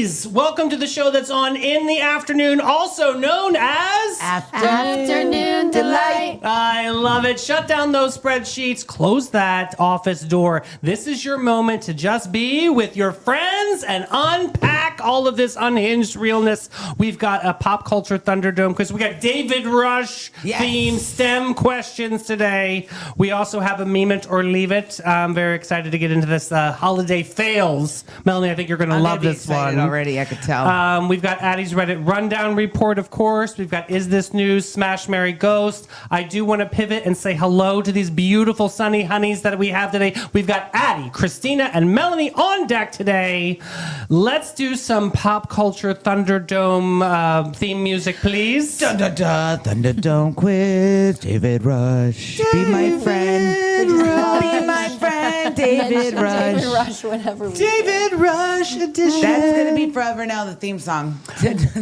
Ladies, welcome to the show that's on in the afternoon, also known as Afternoon Delight. I love it. Shut down those spreadsheets. Close that office door. This is your moment to just be with your friends and unpack all of this unhinged realness. We've got a pop culture Thunderdome quiz. We got David Rush themed STEM questions today. We also have a meme it or leave it. I'm very excited to get into this holiday fails. Melanie, I think you're going to love this one already. I could tell. We've got Addie's Reddit rundown report, of course. We've got Is This News, Smash, Marry, Ghost. I do want to pivot and say hello to these beautiful sunny honeys that we have today. We've got Addie, Christina, and Melanie on deck today. Let's do some pop culture Thunderdome theme music, please. Dun, dun, dun, Thunderdome quiz. David Rush. Be my friend. Be my friend. David Rush. David Rush whenever we David Rush edition. That's going to be forever now the theme song.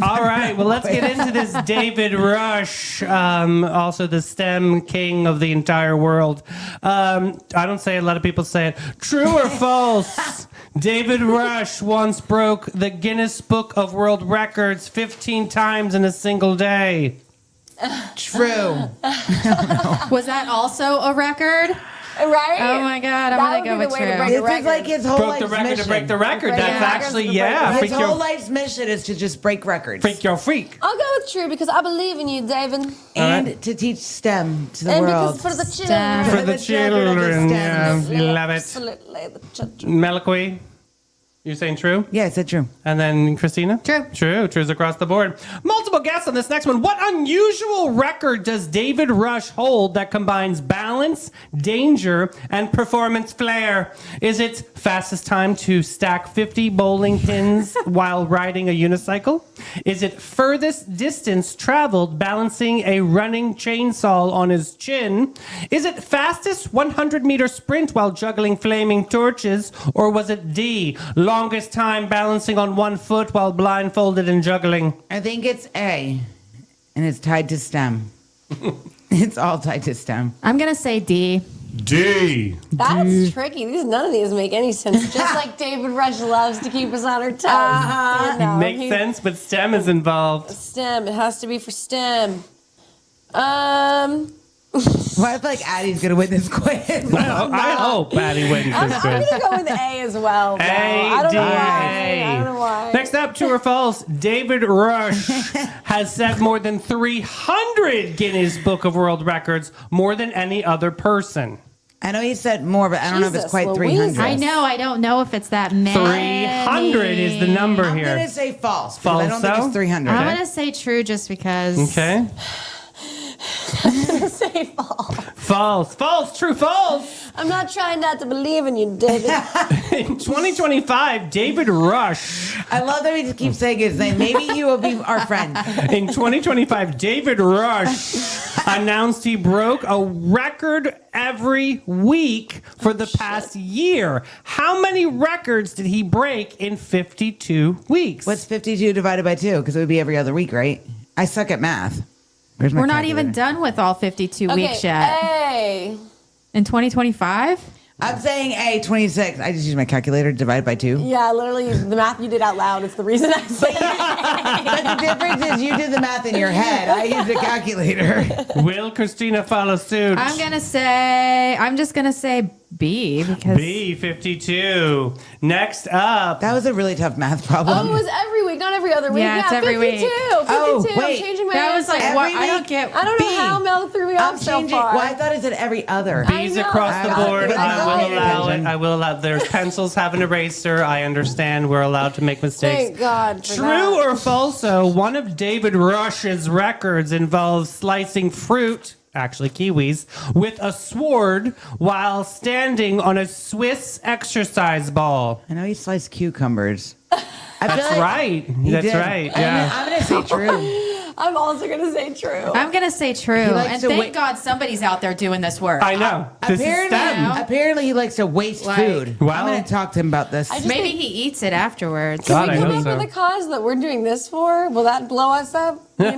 All right, well, let's get into this David Rush, also the STEM king of the entire world. I don't say it, a lot of people say it. True or false? David Rush once broke the Guinness Book of World Records 15 times in a single day. True. Was that also a record? Right? Oh my God, I'm going to go with true. This is like his whole Broke the life's record mission. to break the record. Break That's the actually, records to break yeah. the Freak His whole your, life's mission is to just break records. freak your freak. I'll go with true because I believe in you, David. And to teach STEM to the And world. because for the STEM. children. For the children, yeah. Love it. Absolutely, the children. Melaqui, you're saying true? Yeah, I said true. And then Christina? True. True. True's across the board. Multiple guests on this next one. What unusual record does David Rush hold that combines balance, danger, and performance flair? Is it fastest time to stack 50 bowling pins while riding a unicycle? Is it furthest distance traveled balancing a running chainsaw on his chin? Is it fastest 100-meter sprint while juggling flaming torches? Or was it D, longest time balancing on one foot while blindfolded and juggling? I think it's A. And it's tied to STEM. It's all tied to STEM. I'm going to say D. D. That's tricky. None of these make any sense. Just like David Rush loves to keep us on our toes. You know, Makes he- sense, but STEM is involved. STEM. It has to be for STEM. Well, I feel like Addie's going to win this quiz. I hope Patty wins I'm this going quiz. to go with A as well. though. I don't know why. I don't know why. Next up, true or false, David Rush has set more than 300 Guinness Book of World Records, more than any other person. I know he said more, but I don't know if it's Jesus quite Louise. 300. I know. I don't know if it's that many. 300 is the number I'm here. going to say false. Because I don't False, think it's 300. I'm going to say true just because. Okay. Say false. False. False. True. False. I'm not trying not to believe in you, David. In 2025, David Rush. I love that we just keep saying his name. Maybe you will be our friend. In 2025, David Rush announced he broke a record every week for the past year. How many records did he break in 52 weeks? What's 52 divided by 2? Because it would be every other week, right? I suck at math. Where's my We're not even calculator? done with all 52 weeks yet. A. In 2025? I'm saying A, 26. I just use my calculator divided by 2. Yeah, literally, the math you did out loud is the reason I said it. But the difference is you did the math in your head. I used a calculator. Will Christina follow suit? I'm just going to say B because. B, 52. Next up. That was a really tough math problem. Oh, it was every week, not every other week. Yeah, it's every 52. week. 52. Oh, wait. I'm changing my That was answer. like, what? Every I don't week? get. I don't know B. how Mel threw me I'm off so changing. far. Well, I thought it said every other. B's I know. across the I board. know. I will allow it. Attention. I will allow. There's pencils have an eraser. I understand. We're allowed to make mistakes. Thank God for True that. or falso? One of David Rush's records involves slicing fruit, actually kiwis, with a sword while standing on a Swiss exercise ball. I know he sliced cucumbers. That's right. That's did. right. Yeah. I'm going to say true. I'm also going to say true. I'm going to say true. likes And to thank wait- God somebody's out there doing this work. I know. This is Apparently, STEM. apparently, he likes to waste Like, food. well- I'm going to talk to him about this. I just Maybe think- he eats it afterwards. God, Can I we come hope up so. with a cause that we're doing this for? Will that blow us up? You know?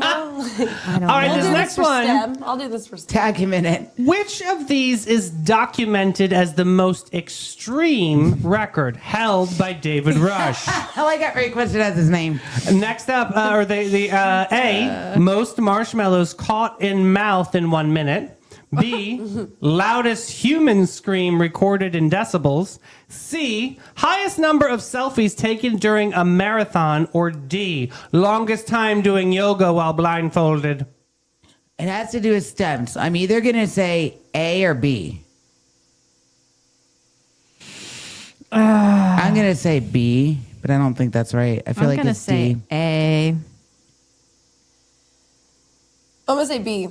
I don't All right, know. this I'll do next this for one. STEM. I'll do this for STEM. Tag him in it. Which of these is documented as the most extreme record held by David Rush? I like that requested as his name. Next up, A, most marshmallows caught in mouth in 1 minute. B, loudest human scream recorded in decibels. C, highest number of selfies taken during a marathon. Or D, longest time doing yoga while blindfolded. It has to do with STEM. So I'm either going to say A or B. I'm going to say B, but I don't think that's right. I feel I'm like gonna it's say D. A. I'm going to say B.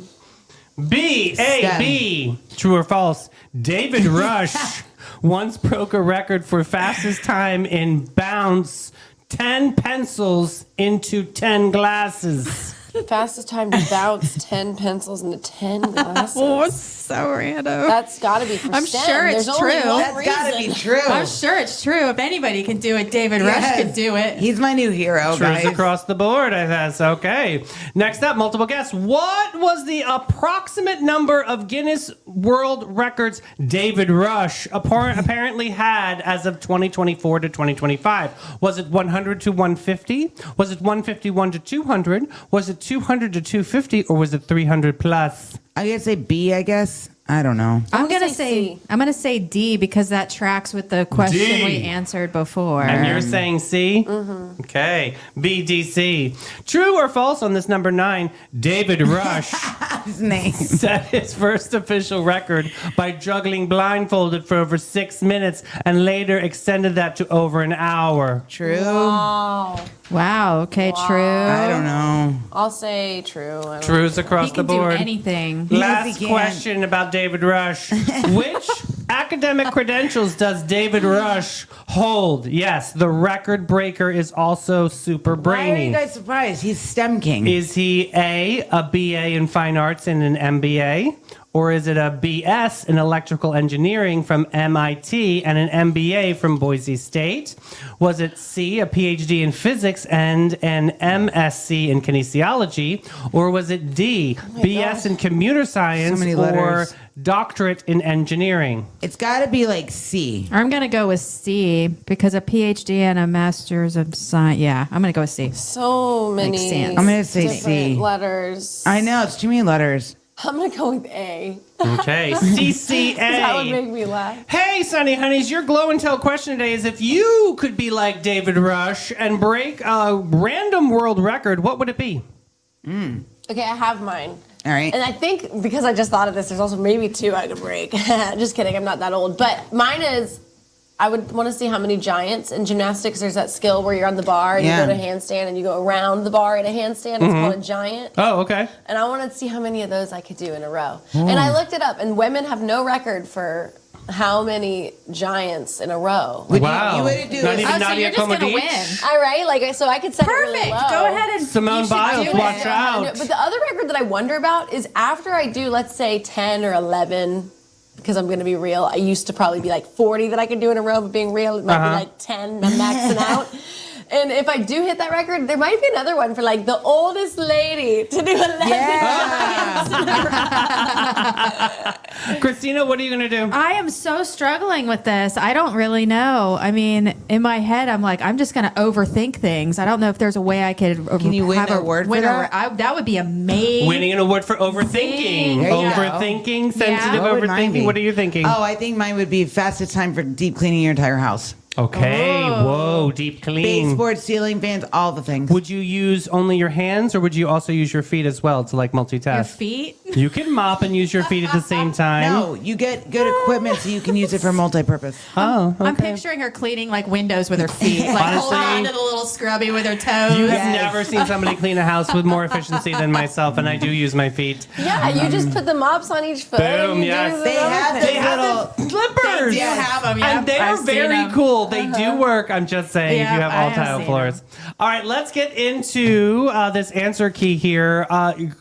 B, A, STEM. B. True or false? David Rush once broke a record for fastest time in bounce 10 pencils into 10 glasses. Fastest time to bounce 10 pencils into 10 glasses. So random. That's got to be for I'm STEM. sure it's There's only true. one That's got to reason. be true. I'm sure it's true. If anybody can do it, David Rush Yes. could do it. He's my new hero, Truths guys. across the board, I guess. Okay. Next up, multiple guess. What was the approximate number of Guinness World Records David Rush apparently had as of 2024 to 2025? Was it 100 to 150? Was it 151 to 200? Was it 200 to 250? Or was it 300 plus? I'm going to say B, I guess. I don't know. I'm gonna gonna say say I'm gonna say D because that tracks with the question D. we answered before. And you're saying C? Okay. BDC. True or false on this number 9? David Rush His name. set his first official record by juggling blindfolded for over 6 minutes and later extended that to over an hour. True. Wow. Wow. Okay. True. I don't know. I'll say true. I don't Trues across He the can do board. anything. Last Yes, he can. question about David Rush. Which academic credentials does David Rush hold? Yes, the record breaker is also super Why are you brainy. guys surprised? He's STEM king. Is he a BA in fine arts and an MBA? Or is it a BS in electrical engineering from MIT and an MBA from Boise State? Was it C, a PhD in physics and an MSc in kinesiology? Or was it D, BS in computer science So many or letters. doctorate in engineering? It's got to be like C. I'm gonna go with C because a PhD and a master's of science. Yeah, I'm gonna go with C. So many. Makes sense. I'm gonna say different C. letters. I know, it's too many letters. I'm gonna go with A. Okay, CCA. That would make me laugh. Hey, Sunny Honeys, your glow and tell question today is if you could be like David Rush and break a random world record, what would it be? Okay, I have mine. All right. And I think because I just thought of this, there's also maybe 2 I could break. Just kidding, I'm not that old. But mine is, I would want to see how many giants in gymnastics. There's that skill where you're on the bar and Yeah. you go to a handstand and you go around the bar in a handstand. It's called a giant. Oh, okay. And I wanted to see how many of those I could do in a row. And I looked it up, and women have no record for how many giants in a row. Would Wow. you wouldn't do Not it. even Oh, so Nadia you're just gonna Comaneci? win. All right, like so I could set it really Perfect. low. Go ahead and Simone you should Biles, do it. watch out. But the other record that I wonder about is after I do, let's say 10 or 11, because I'm going to be real, I used to probably be like 40 that I could do in a row, but being real, it might be like 10, I'm maxing out. And if I do hit that record, there might be another one for like the oldest lady to do 11 Christina, what are you going to do? I am so struggling with this. I don't really know. I mean, in my head, I'm like, I'm just going to overthink things. I don't know if there's a way I could. Can you win have an award for win that? that would be amazing. Winning an award for overthinking. There you go. Overthinking, sensitive What would mine overthinking. be? What are you thinking? Oh, I think mine would be fastest time for deep cleaning your entire house. Okay. Oh. Whoa, deep clean. Baseboards, ceiling fans, all the things. Would you use only your hands or would you also use your feet as well to like multitask? Your feet. You can mop and use your feet at the same time. No, you get good equipment so you can use it for multi-purpose. Oh, I'm okay. picturing her cleaning like windows with her feet, like Honestly, holding on to the little scrubby with her toes. You have Yes. never seen somebody clean a house with more efficiency than myself, and I do use my feet. Yeah, you just put the mops on each foot. and Boom, you yes. do the They other have thing. those They have little- the slippers. They do have 'em, yeah. And they I've are seen very 'em. cool. They do work. I'm just saying, if Yeah, you have I all have tile seen floors. All right, let's get into this answer key here.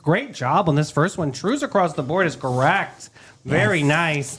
Great job on this first one. Trues across the board is correct. Very nice.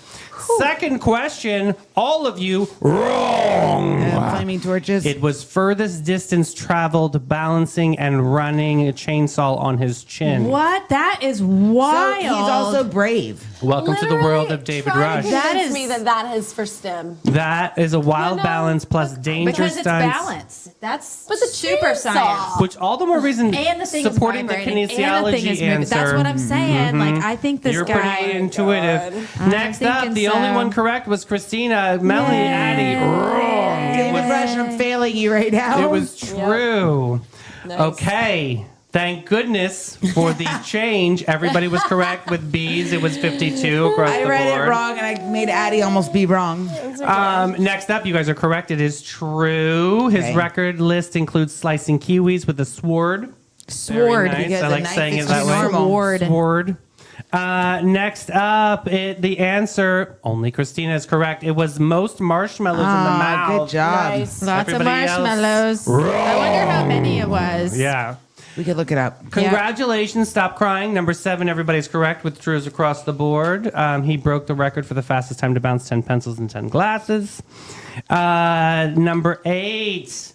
Second question, all of you wrong. Flaming torches. It was furthest distance traveled balancing and running a chainsaw on his chin. What? That is wild. So he's also brave. Welcome to the world of Literally David trying Rush. to That convince is- me that is for STEM. That is a wild You know, balance plus danger because it's stunts. balance. That's But the super chainsaw. science. Which all the more reason And the thing supporting is the vibrating, and the thing kinesiology is moving. answer. That's what I'm saying. Like, I think this You're guy. pretty intuitive. I'm Next up, thinking the only so. one correct was Christina. Melanie, Yay. Addie, wrong. David Rush, I'm failing you right now. It was true. Nice. Okay. Thank goodness for the change. Everybody was correct with B's. It was 52 across I the read board. it wrong, and I made Addie almost be wrong. Next up, you guys are correct. It is true. His Okay. record list includes slicing kiwis with a sword. Sword. Very nice. Because I a like knife saying it is that too way. normal. Sword. Sword. Next up, the answer, only Christina is correct. It was most marshmallows in the mouth. Good job. Nice. Lots Everybody of else, marshmallows. I wonder how many it was. Yeah. We could look it up. Congratulations. Stop crying. Number 7, everybody's correct with Trues across the board. He broke the record for the fastest time to bounce 10 pencils and 10 glasses. Number 8.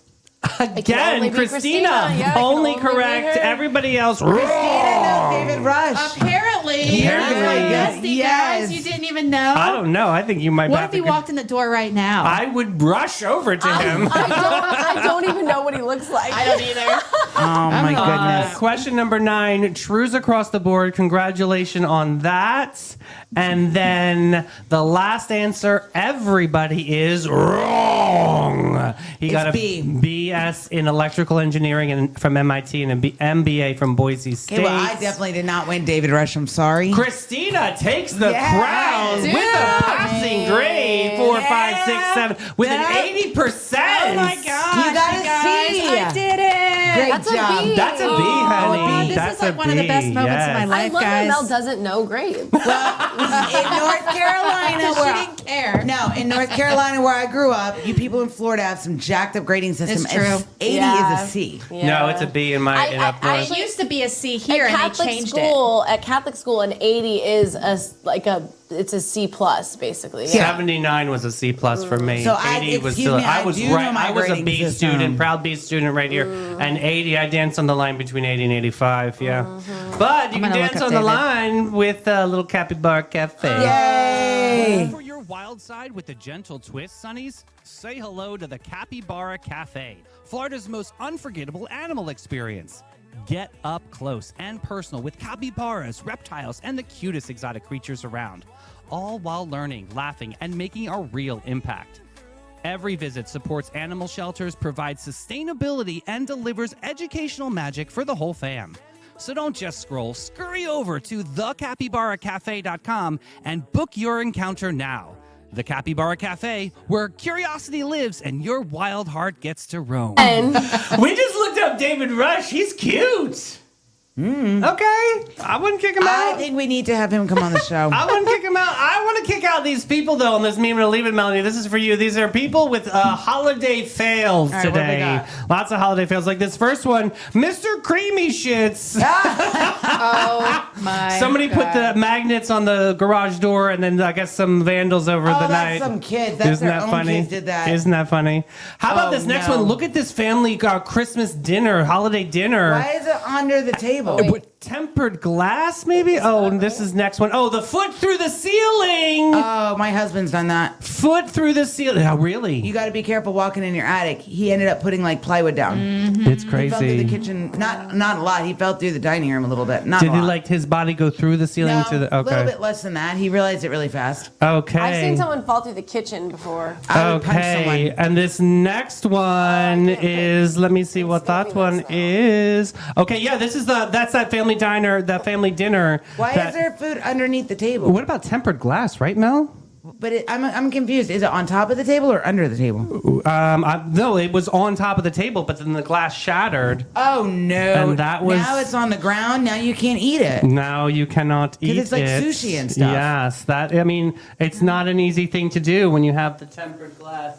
Again, only be Christina. Christina. Yeah, it can only only be correct. her. Everybody else Christina wrong. knows David Rush. Apparently. Apparently. That's my bestie, Yes. guys. You didn't even know? I don't know. I think you might What have if he to- walked in the door right now? I would rush over to him. I don't even know what he looks like. I don't either. Oh my goodness. Question number 9, Trues across the board. Congratulations on that. And then the last answer, everybody is wrong. He got a B. BS in electrical engineering and from MIT and an MBA from Boise State. Okay, well, I definitely did not win David Rush. I'm sorry. Christina takes the Yes. crown with a passing grade 4, 5, 6, 7 with an 80%. Oh my gosh, you got a C. I did it. Great That's a job. B. That's a B, honey. This That's is like a one of the best B, moments of yes. my I life, love guys. that Mel doesn't know grades. In North Carolina, She where didn't care. No, in North Carolina where I grew up, you people in Florida have some jacked up grading system. It's true. 80 Yeah. is a C. No, it's a B in my in up north. It used to be a C here, and they changed At Catholic school, an 80 is it's a C plus basically. Yeah. 79 was a C plus for me. So 80 was excuse still. me, I I was do know right. my I was a grading B system. student, proud B student right here. And 80, I danced on the line between 80 and 85. Yeah, but you I'm can gonna dance look up on the David. line with a little Capybara Cafe. Yay! For your wild side with a gentle twist, Sonnies, say hello to the Capybara Cafe, Florida's most unforgettable animal experience. Get up close and personal with capybaras, reptiles, and the cutest exotic creatures around, all while learning, laughing, and making a real impact. Every visit supports animal shelters, provides sustainability, and delivers educational magic for the whole fam. So don't just scroll, scurry over to thecapybaracafe.com and book your encounter now. The Capybara Cafe, where curiosity lives and your wild heart gets to roam. And We just looked up David Rush. He's cute. Okay, I wouldn't kick him I out. think we need to have him come on the show. I wouldn't kick him out. I want to kick out these people, though, on this meme. I'm going to leave it, Melanie. This is for you. These are people with holiday fails All right, what do we today. got? Lots of holiday fails. Like this first one, Mr. Creamy Shits. Oh my! Somebody put the magnets on the garage door, and then I guess some vandals over the that's night. some kids. That's Isn't their that own funny? kids did that. Isn't that funny? How about Oh, this next no. one? Look at this family Christmas dinner, holiday dinner. Why is it under the table? With tempered glass, maybe? Oh, and this is next one. Oh, the foot through the ceiling. Oh, my husband's done that. Foot through the ceiling. Oh, really? You got to be careful walking in your attic. He ended up putting like plywood down. It's He fell through crazy. the kitchen. Not a lot. He fell through the dining room a little bit. Not Did a he lot. like his body go through the ceiling No, to the? a little Okay. bit less than that. He realized it really fast. Okay. I've seen someone fall through the kitchen before. I would punch Okay, someone. and this next one is. Let me see what that one is. Okay, yeah, this is that's that family diner, that family dinner. Why that- is there food underneath the table? What about tempered glass, right, Mel? But I'm confused. Is it on top of the table or under the table? No, it was on top of the table, but then the glass shattered. Oh no! And that was- now it's on the ground. Now you can't eat it. Now you cannot eat it's like it. sushi and stuff. Yes, it's not an easy thing to do when you have the tempered glass.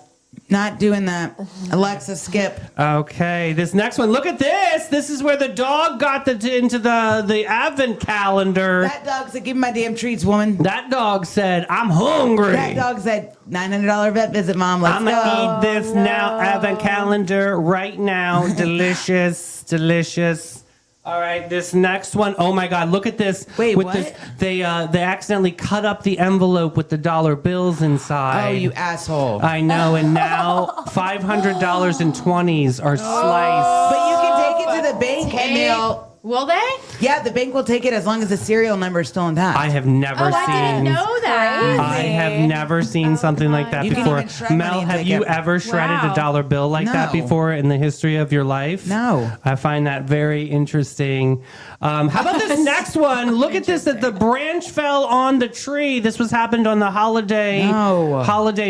Not doing that. Alexa, skip. Okay, this next one. Look at this. This is where the dog got into the advent calendar. That dog said, give me my damn treats, woman. That dog said, I'm hungry. That dog said, $900 vet visit, Mom. Let's I'm go. gonna eat this now. Advent calendar right now. Delicious, delicious. All right, this next one. Oh my God, look at this. Wait, with what? This, they accidentally cut up the envelope with the dollar bills inside. Oh, you asshole. I know, and now $500 in 20s are sliced. But you can take it to the bank and they'll... Will they? Yeah, the bank will take it as long as the serial number is still intact. I have never Oh, I seen. didn't know that. I have never seen something like that You can before. even shred money Mel, and have take you it. ever shredded Wow. a dollar bill like that No. before in the history of your life? No. I find that very interesting. How about this next one? Look at this. That the branch fell on the tree. This was happened on the holiday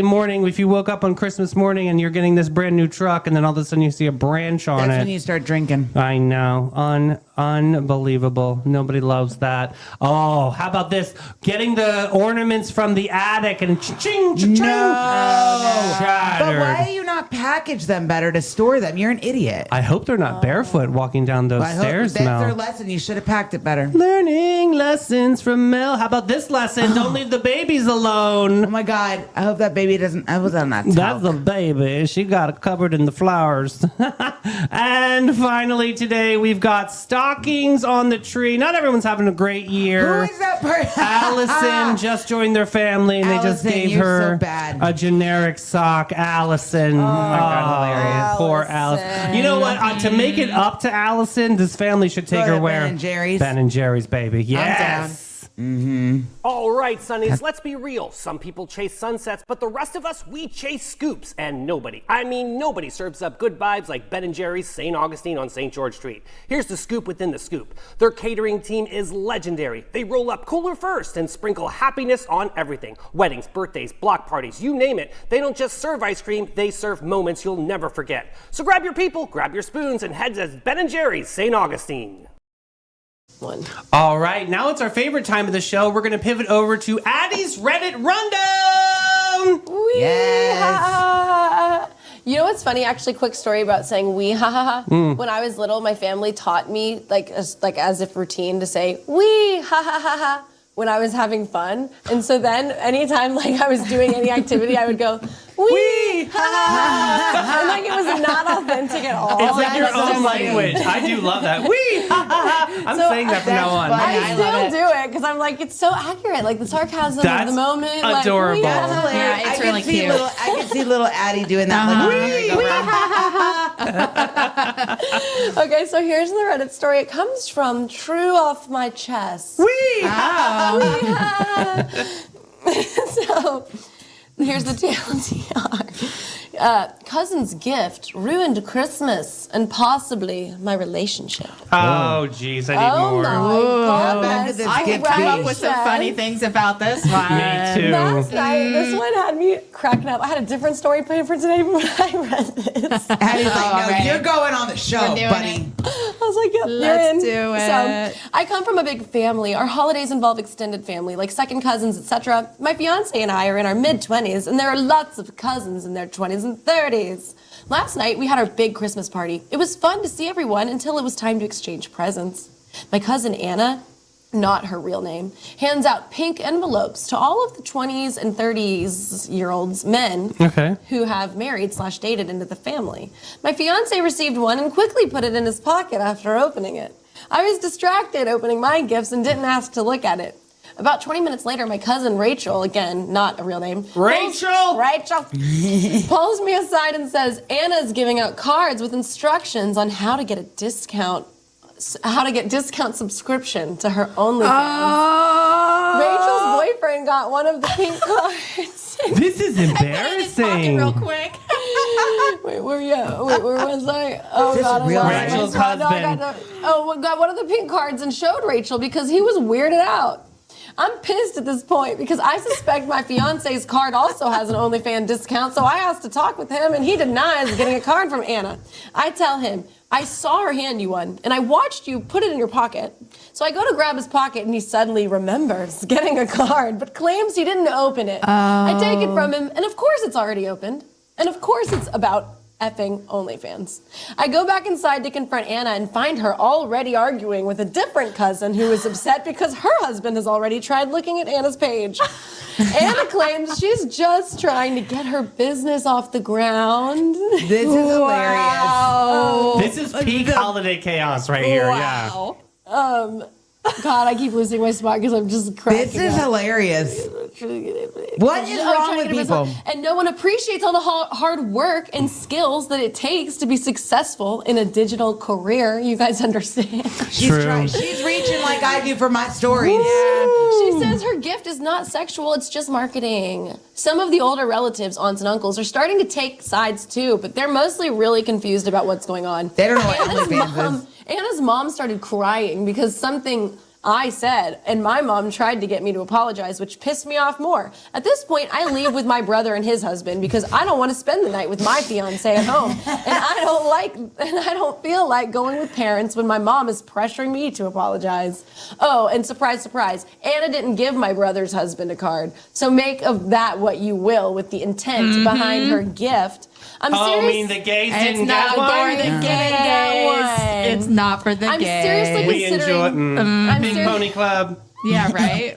morning. If you woke up on Christmas morning and you're getting this brand new truck, and then all of a sudden you see a branch on That's it. when you start drinking. I know. Unbelievable. Nobody loves that. Oh, how about this? Getting the ornaments from the attic and ching, ching, ching. But Shattered. why do you not package them better to store them? You're an idiot. I hope they're not barefoot walking down those I hope stairs, that's Mel. their lesson. You should have packed it better. Learning lessons from Mel. How about this lesson? Don't leave the babies alone. Oh my God. I hope that baby doesn't. I was on that. That's the baby. She got it covered in the flowers. And finally today we've got stockings on the tree. Not everyone's having a great year. Who is that person? Allison just joined their family and they just Allison, gave you're her so bad. a generic sock. Allison. Oh my God, hilarious. Poor Allison. You know what? To make it up to Allison, this family should take Go her to where? Ben and Jerry's. Ben and Jerry's, baby. Yes. All right, Sonnies, let's be real. Some people chase sunsets, but the rest of us, we chase scoops. And nobody, I mean nobody, serves up good vibes like Ben and Jerry's St. Augustine on St. George Street. Here's the scoop within the scoop. Their catering team is legendary. They roll up cooler first and sprinkle happiness on everything. Weddings, birthdays, block parties, you name it. They don't just serve ice cream, they serve moments you'll never forget. So grab your people, grab your spoons, and head to Ben and Jerry's St. Augustine. One. All right, now it's our favorite time of the show. We're going to pivot over to Addie's Reddit Rundown. Yes. You know what's funny? Actually, quick story about saying "we ha ha ha." When I was little, my family taught me as if routine to say "we ha ha ha ha" when I was having fun. And so then, anytime I was doing any activity, I would go "we ha ha ha," and it was not authentic at all. It's like your That's so own funny. language. I do love that. Wee! Ha, ha, ha. I'm So saying that from now on. funny. I love still do it because I'm like, it's so accurate. Like the sarcasm That's of the moment. adorable. Like, That's hilarious. Yeah, it's I can really see cute. I can see little Addie doing that. Like, Okay, so here's the Reddit story. It comes from True Off My Chest. Wee! So here's the TLDR. Cousin's gift ruined Christmas and possibly my relationship. Oh, jeez, I need Oh more. my How bad could goodness. this I gift can come up be? with some funny things about this one. Me too. Last night, this one had me cracking up. I had a different story planned for today, but when I read this, Addie's like, no, ready. you're going on the show, We're doing buddy. I was like, yep, Let's you're in. do it. So I come from a big family. Our holidays involve extended family, like second cousins, etc. My fiance and I are in our mid-20s, and there are lots of cousins in their 20s and 30s. Last night, we had our big Christmas party. It was fun to see everyone until it was time to exchange presents. My cousin Anna, not her real name, hands out pink envelopes to all of the 20s and 30s-year-olds men Okay. who have married/dated into the family. My fiance received one and quickly put it in his pocket after opening it. I was distracted opening my gifts and didn't ask to look at it. About 20 minutes later, my cousin Rachel, again, not a real name. Rachel! Rachel pulls me aside and says, Anna's giving out cards with instructions on how to get discount subscription to her OnlyFans. Rachel's boyfriend got one of the pink cards. This is Put it in his pocket embarrassing. real quick. Wait, where was I? Oh, This God, is real I life. Rachel's got husband. got one of the pink cards and showed Rachel because he was weirded out. I'm pissed at this point because I suspect my fiance's card also has an OnlyFans discount, so I asked to talk with him, and he denies getting a card from Anna. I tell him, I saw her hand you one, and I watched you put it in your pocket. So I go to grab his pocket, and he suddenly remembers getting a card, but claims he didn't open it. I take it from him, and of course it's already opened. And of course it's about effing OnlyFans. I go back inside to confront Anna and find her already arguing with a different cousin who is upset because her husband has already tried looking at Anna's page. Anna claims she's just trying to get her business off the ground. This is hilarious. This is peak holiday chaos right here. Yeah. God, I keep losing my spot because I'm just cracking This is up. hilarious. What is I'm wrong trying with to people? And no one appreciates all the hard work and skills that it takes to be successful in a digital career. You guys understand? True. She's reaching like I do for my stories. She says her gift is not sexual, it's just marketing. Some of the older relatives, aunts and uncles, are starting to take sides too, but they're mostly really confused about what's going on. They don't know what OnlyFans is. Anna's mom started crying because something I said, and my mom tried to get me to apologize, which pissed me off more. At this point, I leave with my brother and his husband because I don't want to spend the night with my fiance at home, and I don't feel like going with parents when my mom is pressuring me to apologize. Oh, and surprise, surprise, Anna didn't give my brother's husband a card, so make of that what you will with the intent behind her gift. I'm Oh, serious. I mean the gays It's didn't not get for one? the Yeah. gays. It's not for the I'm gays. seriously We enjoy it. I'm Pink seri- Pony Club. Yeah, right.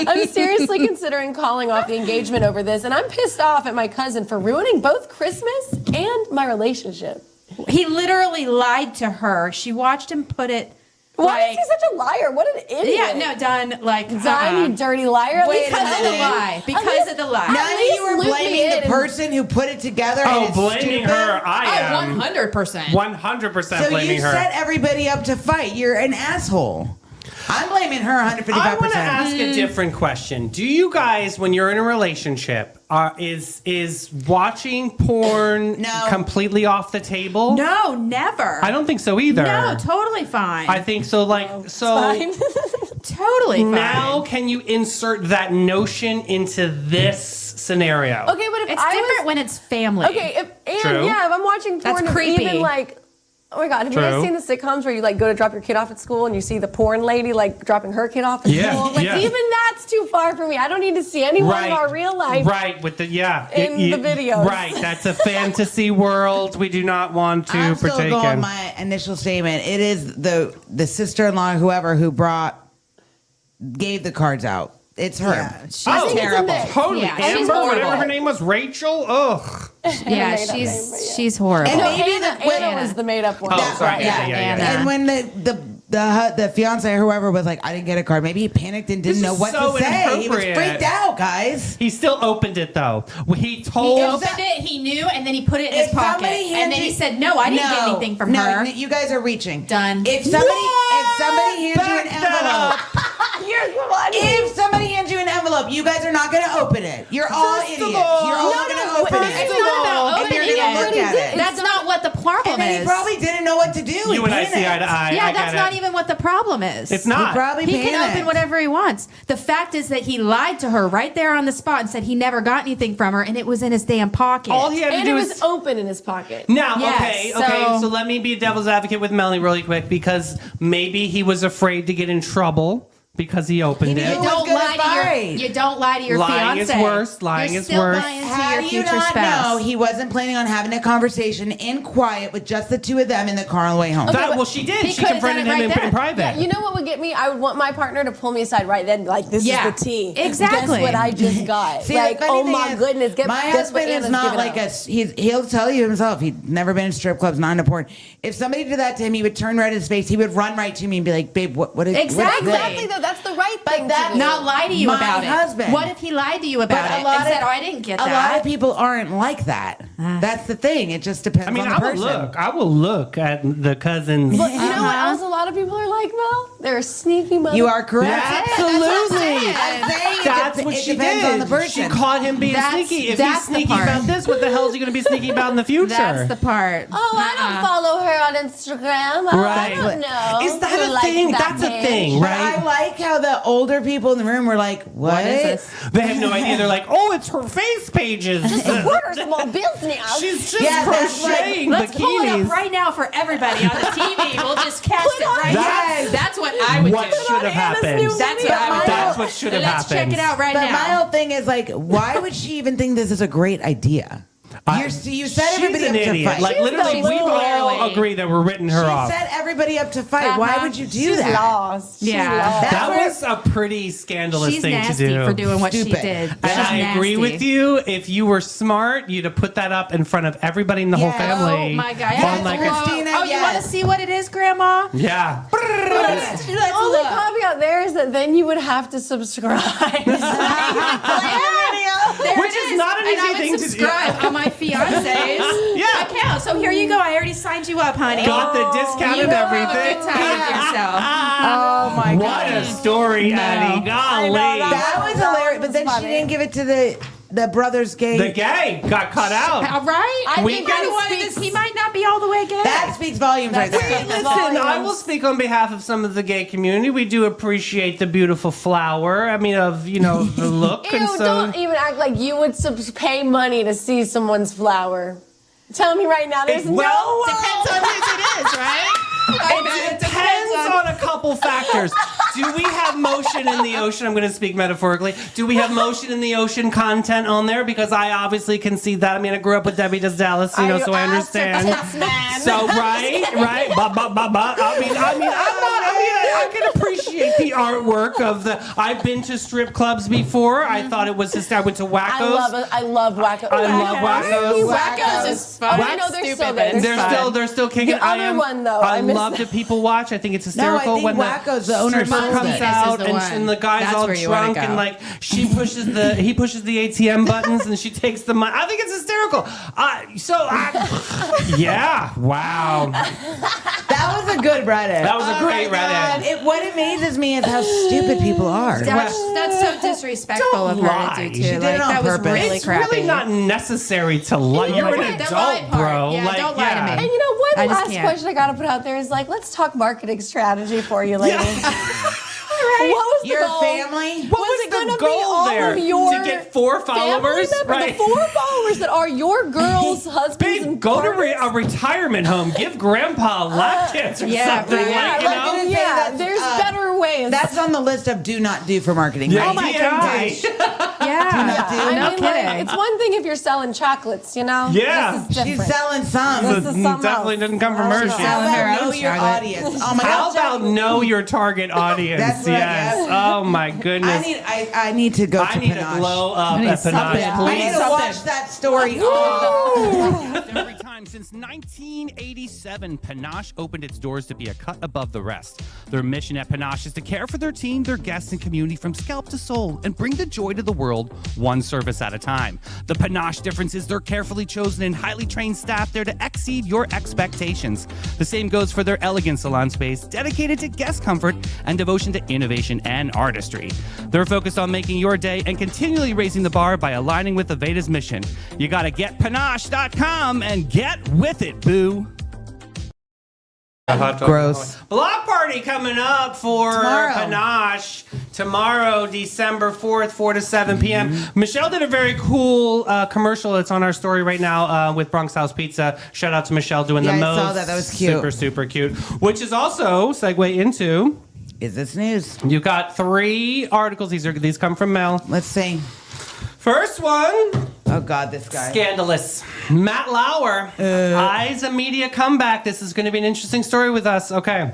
I'm seriously considering calling off the engagement over this, and I'm pissed off at my cousin for ruining both Christmas and my relationship. He literally lied to her. She watched him put it. Why is he such a liar? What an idiot! Yeah, no, done. Like, Don, you dirty liar. At least because of the help me. lie. Because least- of the lie. None of you are loop me blaming in the and- person who put it together. Oh, and it's blaming stupid. her. I am. 100%. 100% So blaming you her. set everybody up to fight. You're an asshole. I'm blaming her 155%. I want to ask a different question. Do you guys, when you're in a relationship, is watching porn No. completely off the table? No, never. I don't think so either. No, totally fine. I think so. Fine. totally fine. now can you insert that notion into this scenario? Okay, but if It's I different was, when it's family. okay, if True. if I'm watching porn, That's of creepy. even like. Oh my God! Have you True. guys seen the sitcoms where you like go to drop your kid off at school and you see the porn lady like dropping her kid off at Yeah, school? Like yeah. even that's too far for me. I don't need to see anyone of our real life. Right, with the in the videos. Right, that's a fantasy world we do not want to I'm still partake going in. my initial statement. It is the sister-in-law, whoever, who gave the cards out. It's her. Yeah, She's I think it's a terrible. mix. Totally. Yeah, she's Amber, whatever horrible. her name was, Rachel. Ugh. Yeah, Made up name, but yeah. she's horrible. And No, maybe Anna was the made up one. Oh, sorry. Yeah, Yeah. And when the fiance or whoever was like, I didn't get a card. Maybe he panicked and didn't This know is what so to say. He was inappropriate. freaked out, guys. He still opened it though. He told. He opened it, he knew, and then he put it in his pocket. And then he said, no, I didn't get anything from her. You guys are reaching. Done. If somebody hands you an Back that envelope, Here's the one. if somebody hands you an envelope, you guys are not going to open it. You're all First of idiots. all- You're all No, going to no, open first it. of It's not about And opening you're going to it. look at it. That's not what the problem And then is. he probably didn't know what to do. You and I see eye to eye. Yeah, I that's get not it. even what the problem is. It's not. He probably He can panicked. open whatever he wants. The fact is that he lied to her right there on the spot and said he never got anything from her, and it was in his damn pocket. All he had to And it do was is. open in his pocket. Now, Yes, okay. so- So let me be devil's advocate with Melanie really quick because maybe he was afraid to get in trouble because he opened He it. knew You was don't gonna lie to fight. your. You don't lie to your Lying is fiance. worse. Lying You're is still worse. lying to How your do you future not spouse. know he wasn't planning on having a conversation in quiet with just the two of them in the car on the way home? Well, she did. He She could've confronted done him it in, right in then. private. Yeah, you know what would get me? I would want my partner to pull me aside right then, like, this Yeah, is the tea. exactly. Guess what I just got? See, like, the funny oh thing my is, goodness, my guess what husband is Anna's not giving like up. he'll tell you himself. He'd never been in strip clubs, not into porn. If somebody did that to him, he would turn red in his face. He would run right to me and be like, "Babe, what is Exactly. what's Exactly, this?" though. That's the right But thing that's to do. Not lie to you My about it. husband. What if he lied to you about But it and said, "Oh, I didn't get a that"? lot of people aren't like that. That's the thing. It just depends I mean, on the I will person. look. I will look at the cousins. But you know what else a lot of people are like, Mel? They're a sneaky mother. You are correct. Absolutely. I'm saying That's it, what it she depends did. on the person. She caught him being That's- sneaky. If that's he's the sneaky part. about this, what the hell is he going to be sneaky about in the future? That's the part. Oh, I don't follow her on Instagram. Oh, Right. I don't know. Is that who a likes thing? that That's a page. thing, But right? I like how the older people in the room were like, "What What is this? They have no idea. They're like, oh, it's her face pages. Support her small business. She's just Yeah, that's crocheting Let's pull it bikinis. up right now for everybody on the TV. We'll just cast it right That's- now. That's what I would What do. should have happened? That's what I would do. That's what should have Let's happened. check it out right But my now. whole thing is like, why would she even think this is a great idea? You set She's everybody an up to idiot. fight. Like literally, She's we've all clearly- agreed that we're written her She off. set everybody up to fight. Why would you do She's that? lost. She's Yeah. lost. That where- was a pretty scandalous She's thing nasty to do. for doing what Stupid. she did. And She's I agree nasty. with you. If you were smart, you'd have put that up in front of everybody in the whole Yeah. family. Oh my god! On like a- Christina, oh, you yes. want to see what it is, Grandma? yeah. Let's Only look. caveat there is that then you would have to subscribe. There Which it is not an and easy I would thing to do. subscribe on my fiance's Yeah. account. So here you go. I already signed you up, honey. Got the discount you and go have a everything. good time with yourself. Oh my What god. a story, Addie. Golly. That was hilarious. But then she funny. didn't give it to the brothers gay. The gay got cut out. All right. I We think kinda that wanted speaks- to, he might not be all the way gay. That speaks volumes right That's there. right. Listen, Volumes. I will speak on behalf of some of the gay community. We do appreciate the beautiful flower. I mean, of, you know, the look. Ew, and so, don't even act like you would pay money to see someone's flower. Tell me right now, there's well, Depends on whose it is, right? it depends on a couple factors. Do we have motion in the ocean? I'm going to speak metaphorically. Do we have motion in the ocean content on there? Because I obviously can see that. I mean, I grew up with Debbie Does Dallas, you know, so I understand. So right. I can appreciate the artwork of the. I've been to strip clubs before. I thought it was just. I went to Wackos. I love Wacko. I love Wackos. Wackos is fun. I know they're Stupid, still but there. it's They're still kicking. The other one, though, I I miss love that. that people watch. I think it's hysterical think when Wackos, the owner stripper says comes that. out This is the one. and the guy's That's all where you wanna drunk go. and like he pushes the ATM buttons and she takes the money. I think it's hysterical. Yeah, wow, That was a good Reddit. that was a great Reddit. What amazes me is how stupid people are. That's so disrespectful Don't of her lie. to do She too. did Like it on that was purpose. really It's crappy. really not necessary to lie. You're an Right, the adult, lie part. bro. Yeah, Like, don't lie to me. And you know what? I The just last can't. question I got to put out there is like, let's talk marketing strategy for you, lady. What was the Your goal? family? What Was was it the gonna be goal all there? of your To get 4 family followers? member, Right. The 4 followers that are your girls' husbands Babe, and go to partners? a retirement home. Give grandpa lap dance or Yeah, something. right. Like, you Yeah, know? like it is- Yeah, say there's that, better ways. That's on the list of do not do for marketing. Yeah, right? Oh my D&D. gosh. Yeah. not do. I No mean, like, kidding. it's one thing if you're selling chocolates, you know? Yeah. This is She's different. selling some. This is something Definitely else. didn't come from her. Oh, She- no. How Selling her about know own your chocolate. audience? Oh my How God. about know your target audience? That's right, Yes. yes. Oh my goodness. I need to go I to need Panache. a glow up need at something. Panache, I need please. to watch that story. Oh. Every time since 1987, Panache opened its doors to be a cut above the rest. Their mission at Panache is to care for their team, their guests, and community from scalp to soul and bring the joy to the world one service at a time. The Panache difference is their carefully chosen and highly trained staff there to exceed your expectations. The same goes for their elegant salon space, dedicated to guest comfort and devotion to innovation and artistry. They're focused on making your day and continually raising the bar by aligning with Aveda's mission. You gotta get Panache.com and get with it, boo. Gross. Block party coming up for Tomorrow. Panache tomorrow, December 4th, 4 to 7 p.m. Michelle did a very cool commercial. It's on our story right now with Bronx House Pizza. Shout out to Michelle doing Yeah, the I most. saw that. That was cute. Super, super cute. Which is also segue into. Is this news? You've got 3 articles. These come from Mel. Let's see. First one. Oh God, this guy. Scandalous. Matt Lauer, eyes a media comeback. This is going to be an interesting story with us. Okay.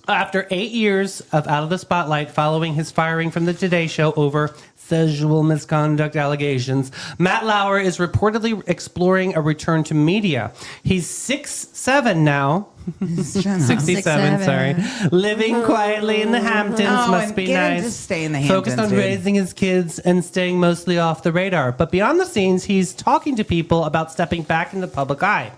After 8 years of out of the spotlight following his firing from the Today Show over sexual misconduct allegations, Matt Lauer is reportedly exploring a return to media. He's 6'7" now. 67, 6'7". sorry. Living quietly in the Hamptons Oh, must and be get him nice. to stay in the Focused on Hamptons, dude. raising his kids and staying mostly off the radar. But beyond the scenes, he's talking to people about stepping back in the public eye.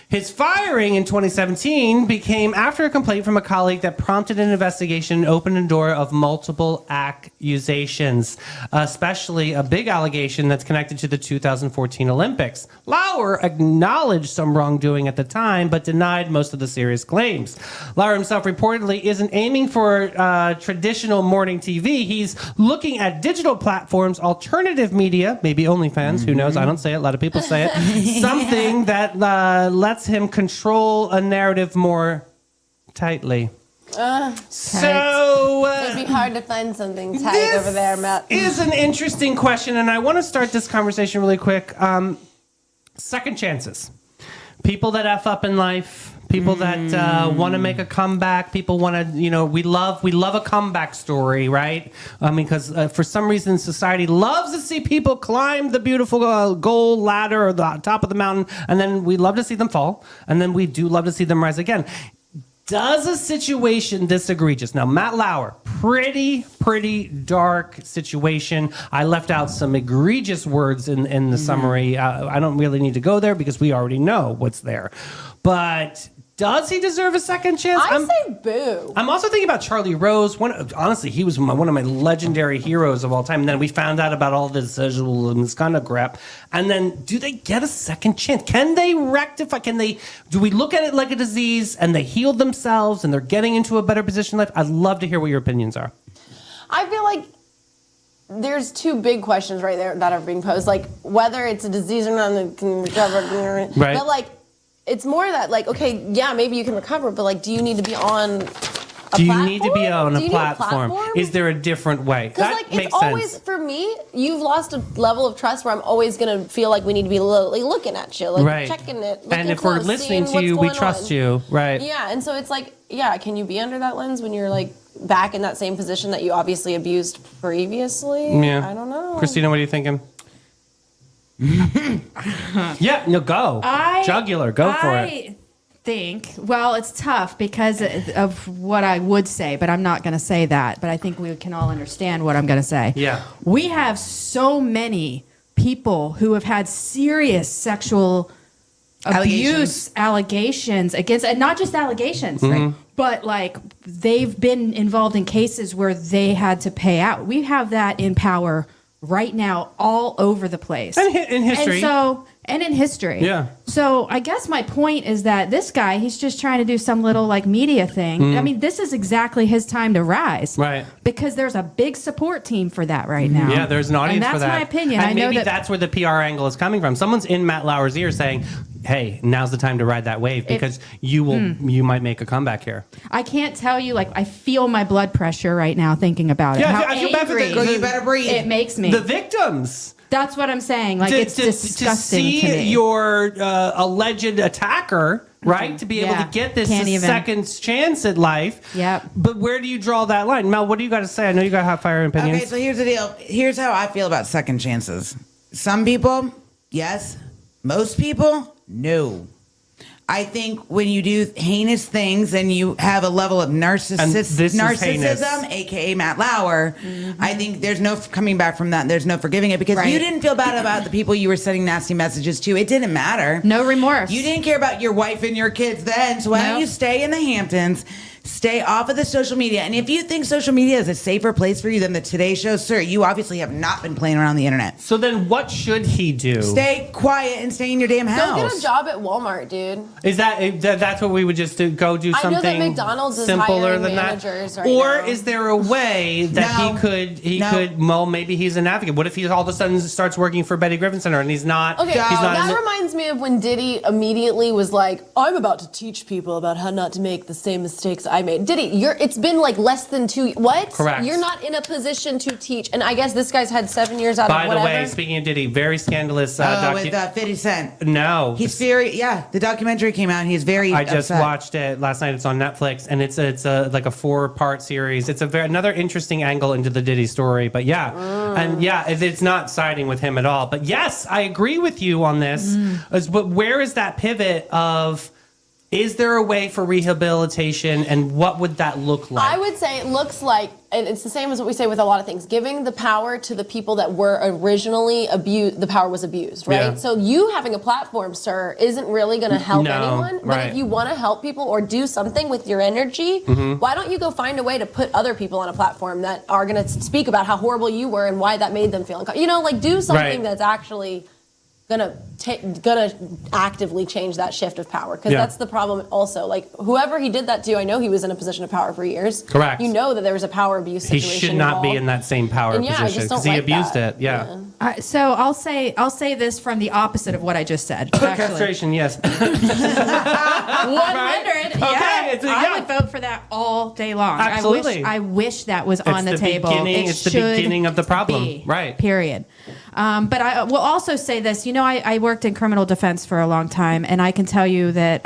His firing in 2017 became after a complaint from a colleague that prompted an investigation and opened a door of multiple accusations, especially a big allegation that's connected to the 2014 Olympics. Lauer acknowledged some wrongdoing at the time, but denied most of the serious claims. Lauer himself reportedly isn't aiming for traditional morning TV. He's looking at digital platforms, alternative media, maybe OnlyFans, who knows? I don't say it. A lot of people say it. Something that lets him control a narrative more tightly. It'd be hard to find something tight This over there, Matt. is an interesting question, and I want to start this conversation really quick. Second chances. People that F up in life, people that want to make a comeback, people want to, we love a comeback story, right? I mean, because for some reason society loves to see people climb the beautiful gold ladder or the top of the mountain, and then we love to see them fall, and then we do love to see them rise again. Does a situation this egregious? Now, Matt Lauer, pretty dark situation. I left out some egregious words in the summary. I don't really need to go there because we already know what's there. But does he deserve a second chance? I say boo. I'm also thinking about Charlie Rose. Honestly, he was one of my legendary heroes of all time. And then we found out about all this sexual misconduct crap. And then, do they get a second chance? Can they rectify? Do we look at it like a disease and they healed themselves and they're getting into a better position in life? I'd love to hear what your opinions are. I feel like there's two big questions right there that are being posed, like whether it's a disease or not, and can recover. Right. But like, it's more that like, okay, yeah, maybe you can recover, but like, do you need to be on? Do you need to be on a Do you need platform? Is there a different way? Because That like makes it's always sense. for me, you've lost a level of trust where I'm always gonna feel like we need to be looking at you, like Right. checking it. And looking if we're close, listening seeing to you, what's we going trust on. you, right? Yeah, and so it's like, yeah, can you be under that lens when you're like back in that same position that you obviously abused previously? Yeah. I don't know. Christina, what are you thinking? Yeah, no, go. Jugular, go for it. Well, it's tough because of what I would say, but I'm not going to say that. But I think we can all understand what I'm going to say. Yeah. We have so many people who have had serious sexual abuse allegations against, and not just allegations, right? But like they've been involved in cases where they had to pay out. We have that in power right now all over the place. And in history. And in history. Yeah. So I guess my point is that this guy, he's just trying to do some little like media thing. I mean, this is exactly his time to rise. Right. Because there's a big support team for that right now. Yeah, there's an audience and for that. that's my opinion. And I know maybe that that's where the PR angle is coming from. Someone's in Matt Lauer's ear saying, hey, now's the time to ride that wave because you might make a comeback here. I can't tell you, like, I feel my blood pressure right now thinking about it. Yeah, How I feel bad for the- angry Girl, you better breathe. it makes me. The victims. That's what I'm saying. Like, it's disgusting to see me. your alleged attacker, right? To be able Yeah. to get this Can't even. second chance at life. Yep. But where do you draw that line? Mel, what do you got to say? I know you got hot fire opinions. Okay, so here's the deal. Here's how I feel about second chances. Some people, yes. Most people, no. I think when you do heinous things and you have a level of And this is heinous. narcissism, aka Matt Lauer, I think there's no coming back from that. There's no forgiving it because Right. you didn't feel bad about the people you were sending nasty messages to. It didn't matter. No remorse. You didn't care about your wife and your kids then. So why don't Nope. you stay in the Hamptons? Stay off of the social media. And if you think social media is a safer place for you than the Today Show, sir, you obviously have not been playing around the internet. So then what should he do? Stay quiet and stay in your damn Go house. get a job at Walmart, dude. Is that's what we would just do, go do I know something that McDonald's is simpler hiring than that? managers right Or now. is there a way that No. he No. could well maybe he's an advocate. What if he all of a sudden starts working for Betty Griffin Center and he's not Okay, he's not in that the- reminds me of when Diddy immediately was like, I'm about to teach people about how not to make the same mistakes I made. Diddy, it's been like less than 2 what? Correct. You're not in a position to teach. And I guess this guy's had 7 years out By of the whatever. way, speaking of Diddy, very scandalous with 50 Cent. No. He's very, the documentary came out and he's very I just upset. watched it last night. It's on Netflix, and it's a like a 4-part series. It's another interesting angle into the Diddy story. But it's not siding with him at all. But yes, I agree with you on this. But where is that pivot of? Is there a way for rehabilitation, and what would that look like? I would say it looks like, and it's the same as what we say with a lot of things, giving the power to the people that were originally abused, the power was abused, right? Yeah. So you having a platform, sir, isn't really going to help No, anyone. But right. if you want to help people or do something with your energy, why don't you go find a way to put other people on a platform that are going to speak about how horrible you were and why that made them feel uncomfortable? Like do something Right. that's actually gonna actively change that shift of power, because that's the problem also. Like whoever he did that to, I know he was in a position of power for years. Correct. You know that there was a power abuse He situation should not be involved. in that same power And I position just don't because he like abused that. it. Yeah. So I'll say this from the opposite of what I just said. Actually, Castration, yes. 100. Yeah, it's a- I yeah. would vote for that all day long. Absolutely. I wish that was on the the table. beginning- it's the should beginning of the problem. be, Right. Period. But I will also say this. I worked in criminal defense for a long time, and I can tell you that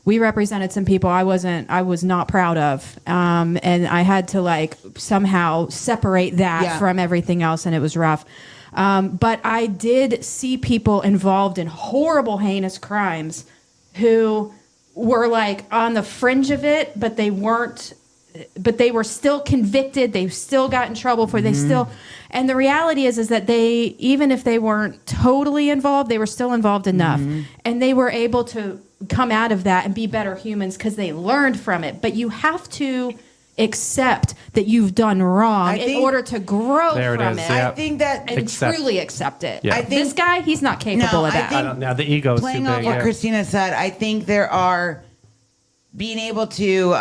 we represented some people I was not proud of, and I had to somehow separate that from everything else, and it was rough. But I did see people involved in horrible, heinous crimes who were on the fringe of it, but they weren't. But they were still convicted. They still got in trouble for. They still, and the reality is that they, even if they weren't totally involved, they were still involved enough, and they were able to come out of that and be better humans because they learned from it. But you have to accept that you've done wrong in order to grow There it from is, it. yeah. I think that And Accept. truly accept it. Yeah. I think- This guy, he's not capable No, of I that. think- I don't know. The ego is too playing big. off what Yeah. Christina said, I think there are being able to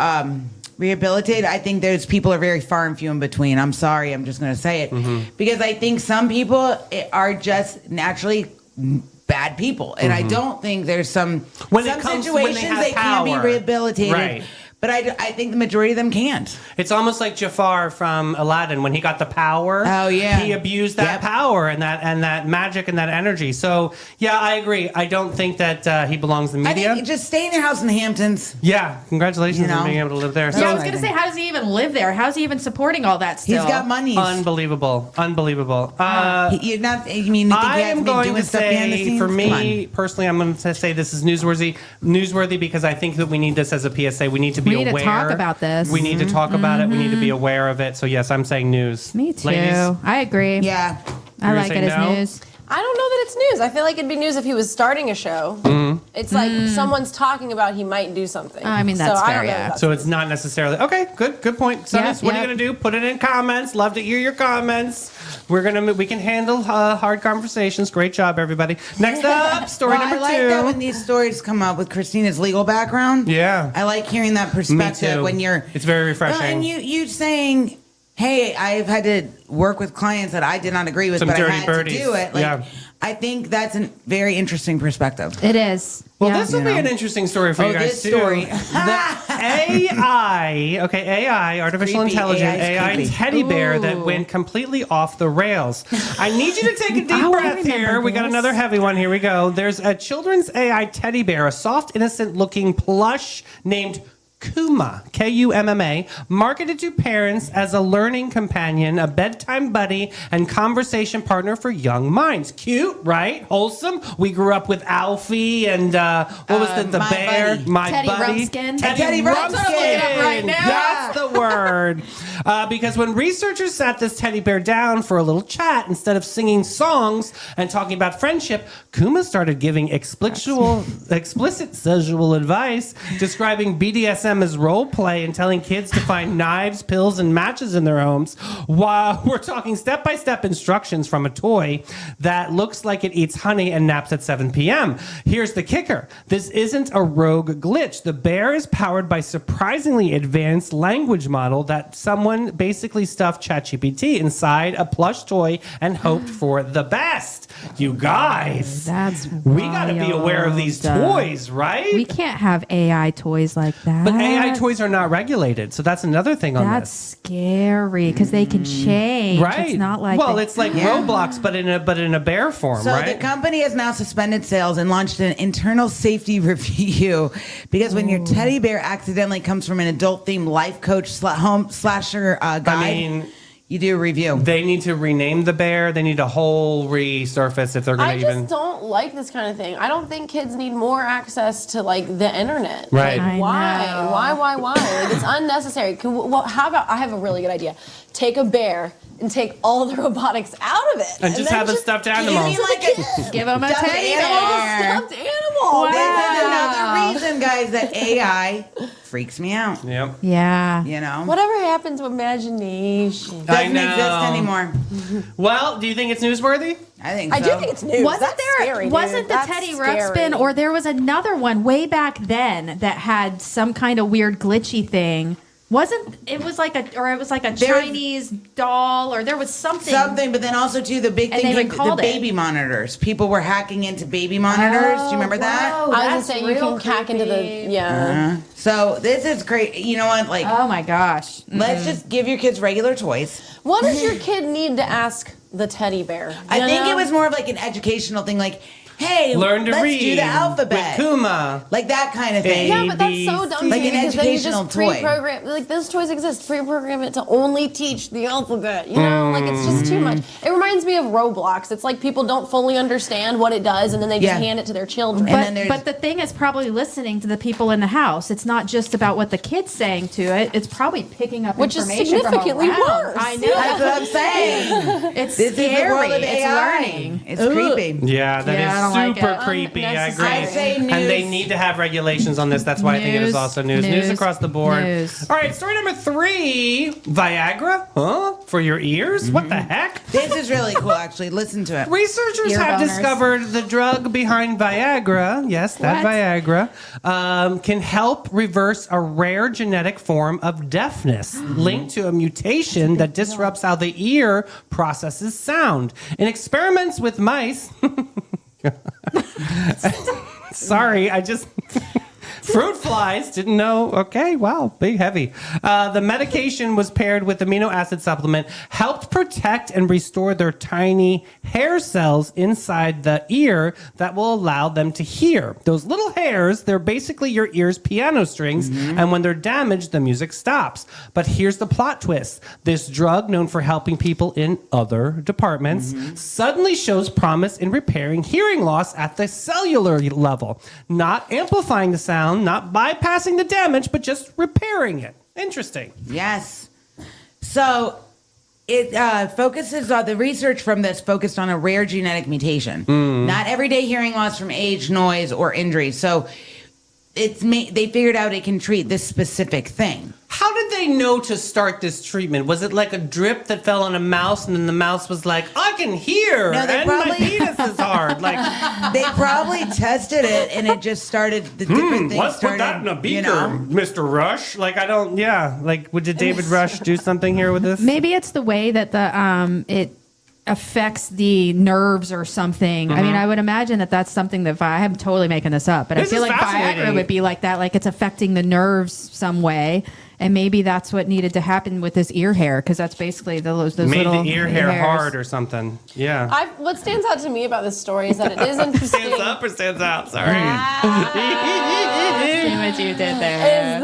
rehabilitate. I think those people are very far and few in between. I'm sorry, I'm just going to say it because I think some people are just naturally bad people, and I don't think there's some When they have situations they can be power. rehabilitated. Right. But I think the majority of them can't. It's almost like Jafar from Aladdin when he got the power. Oh, yeah. He abused that Yep. power and that magic and that energy. So yeah, I agree. I don't think that he belongs in the I media. think just stay in your house in the Hamptons. Yeah, congratulations You know? on being able to live there. That's Yeah, I So was going to say, how does he even live there? How's he even supporting all that He's still? got money. unbelievable. You're not. You mean you think I he has am to be going doing to stuff behind the say, scenes? for Come me personally, I'm going to say this is newsworthy because I think that we need this as a PSA. We need to be We need to aware. talk about this. We need to talk about it. We need to be aware of it. So yes, I'm saying news. Me too. Ladies, I agree. on. Yeah. I You're like gonna it say as no? news. I don't know that it's news. I feel like it'd be news if he was starting a show. It's like someone's talking about he might do something. I mean, that's so fair, I don't know yeah. if that's so it's not necessarily okay. Good point. So Yeah, what are yeah. you gonna do? Put it in comments. Love to hear your comments. We can handle hard conversations. Great job, everybody. Next up, story Well, number I like that when two. these stories come up with Christina's legal background. Yeah. I like hearing that perspective too. when you're. It's very refreshing. Well, and you saying, "Hey, I've had to work with clients that I did not agree with, Some but I dirty had birdies. to do it." Like, Yeah. I think that's a very interesting perspective. It is. Well, Yeah. this will be an interesting story for Oh, you guys this too. story. The AI, artificial Creepy. intelligence, AI is AI creepy. teddy bear that Ooh. went completely off the rails. I need you to take a deep Oh, I breath here. remember We got this. another heavy one. Here we go. There's a children's AI teddy bear, a soft, innocent-looking plush named Kuma, Kumma, marketed to parents as a learning companion, a bedtime buddy, and conversation partner for young minds. Cute, right? Wholesome. We grew up with Alfie and what was the My bear? Buddy. My Teddy buddy. Rumpskin. Teddy Rumpskin. That's what I'm looking up right now. That's the word. Because when researchers sat this teddy bear down for a little chat, instead of singing songs and talking about friendship, Kuma started giving explicit sexual advice, describing BDSM as role play and telling kids to find knives, pills, and matches in their homes. While we're talking step-by-step instructions from a toy that looks like it eats honey and naps at 7 p.m. Here's the kicker. This isn't a rogue glitch. The bear is powered by surprisingly advanced language model that someone basically stuffed ChatGPT inside a plush toy and hoped for the best. You guys, That's we got to be aware of these wild. toys, right? We can't have AI toys like that. But AI toys are not regulated, so that's another thing on That's this. scary because they can change. Right. It's not like it's like Roblox, but in a bear form, So right? the company has now suspended sales and launched an internal safety review because when your teddy bear accidentally comes from an adult-themed life coach home slasher guide, mean, you do a review. They need to rename the bear. They need a whole resurface if they're going I to just even. don't like this kind of thing. I don't think kids need more access to like the internet. Right. Like, I why? know. Why? Like it's unnecessary. Well, how about I have a really good idea. Take a bear and take all the robotics out of it, And just then have a stuffed animal. You mean like a give them a stuffed teddy animal? bear. stuffed animal. This is Wow. another reason, guys, that AI freaks me out. Yep. Yeah. You know, Whatever happened to imagination? doesn't I know. exist anymore. Well, do you think it's newsworthy? I think I so. do think it's news. Wasn't That's there? scary, dude. wasn't the That's Teddy scary. Ruxpin, or there was another one way back then that had some kind of weird glitchy thing it was like a Chinese doll, or there was something. But then also too the big And thing they came, the recalled it. baby monitors. People were hacking into baby monitors. Do you remember that? whoa. I was gonna That's say you real can hack into the creepy. So this is great. You know what? Like, Oh my gosh. let's just give your kids regular toys. What does your kid need to ask the teddy bear? I You think know? it was more of like an educational thing. Like, hey, Learn to let's read. do the alphabet. With Kuma. Like that kind of thing. Yeah, but that's so dumb. Like to me an because then you educational just toy. pre-program, like those toys exist, pre-program it to only teach the alphabet. You know, like it's just too much. It reminds me of Roblox. It's like people don't fully understand what it does, and then they just Yeah. hand it to their children. And then there's- But the thing is probably listening to the people in the house. It's not just about what the kid's saying to it. It's probably picking up Which is information significantly from around. worse. I know. That's what I'm saying. It's This scary. is the world of It's AI. learning. It's creepy. Yeah, that is Yeah, I don't like super it. creepy. I agree. Unnecessary. I say And they news. need to have regulations on this. That's why I think it is News, also news. News news, across the board. news. All right, story number 3. Viagra? Huh? For your ears? What the heck? This is really cool, actually. Listen to it. Researchers Ear have boners. discovered the drug behind Viagra, yes, that What? Viagra, can help reverse a rare genetic form of deafness linked to a mutation that disrupts how the ear processes sound. In experiments with mice, sorry, I just... Fruit flies, didn't know. Okay, wow, big heavy. The medication was paired with amino acid supplement, helped protect and restore their tiny hair cells inside the ear that will allow them to hear. Those little hairs, they're basically your ear's piano strings, and when they're damaged, the music stops. But here's the plot twist. This drug, known for helping people in other departments, suddenly shows promise in repairing hearing loss at the cellular level, not amplifying the sound, not bypassing the damage, but just repairing it. Interesting. Yes. So it focuses on the research from this focused on a rare genetic mutation, not everyday hearing loss from age, noise, or injury. So they figured out it can treat this specific thing. How did they know to start this treatment? Was it like a drip that fell on a mouse, and then the mouse was like, "I can hear, No, they and my probably- penis is hard." Like, They probably tested it, and it just started the different things. let's put started, that in a beaker, you know? Mr. Rush. Like, I don't. Yeah. Like, did David Rush do something here with this? Maybe it's the way that the it affects the nerves or something. I mean, I would imagine that that's something that I'm totally making this up, but This I feel is like fascinating. Viagra would be like that. Like it's affecting the nerves some way. And maybe that's what needed to happen with this ear hair, because that's basically those Made little the ear hair hairs. hard or something. Yeah. What stands out to me about this story is that it is interesting. Stands up or stands out? Sorry. See what you did there.